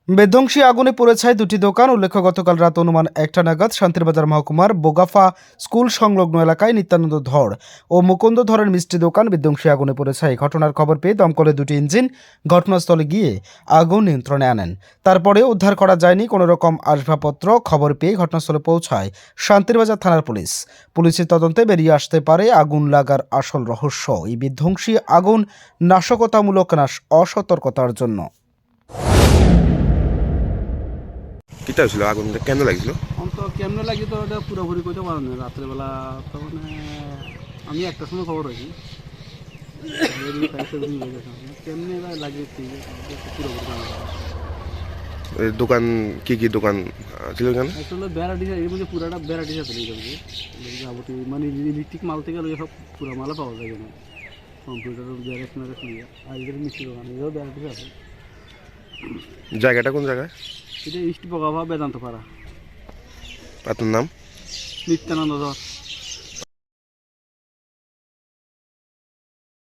বিধ্বংসী আগুনে পুড়ে ছাই দুটি দোকান। উল্লেখ্য, গতকাল রাত অনুমান ১টা নাগাদ শান্তিরবাজার মহকুমার বোগাফা স্কুল সংলগ্ন এলাকায় নিত্যানন্দ ধর ও মুকুন্দ ধরের মিষ্টি দোকান বিধ্বংসী আগুনে পুড়ে ছাই। ঘটনার খবর পেয়ে দমকলের দুটি ইঞ্জিন ঘটনাস্থলে গিয়ে আগুন নিয়ন্ত্রণে আনেন। তারপরে উদ্ধার করা যায়নি কোনো রকম আসবাবপত্র। খবর পেয়ে ঘটনাস্থলে পৌঁছায় শান্তিরবাজার থানার পুলিশ। পুলিশের তদন্তে বেরিয়ে আসতে পারে আগুন লাগার আসল রহস্য। এই বিধ্বংসী আগুন নাশকতামূলক না অসতর্কতার জন্য। কিটা হয়েছিল, আগুন কেন লাগছিল? তো কেমনে লাগি তো এটা পুরোপুরি কইতে পারো না। রাত্রেবেলা তো মানে আমি একটার সময় খবর হয়েছি কেমনে লাগে পুরোপুরি এই দোকান কি দোকান ছিল এখানে? আসলে ভ্যারাইটিস এর মধ্যে পুরাটা ভ্যারাইটিস আছে যাবতীয় মানে ইলেকট্রিক মাল থেকে সব পুরো মালা পাওয়া যায় এখানে। কম্পিউটার জেরক্স মেরক্স নিয়ে আর এদের মিষ্টি দোকান এরও ভ্যারাইটিস আছে। জায়গাটা কোন জায়গায়? এটা ইস্ট বগাভা বেদান্ত পাড়া। আপনার নাম? নিত্যানন্দ ধর।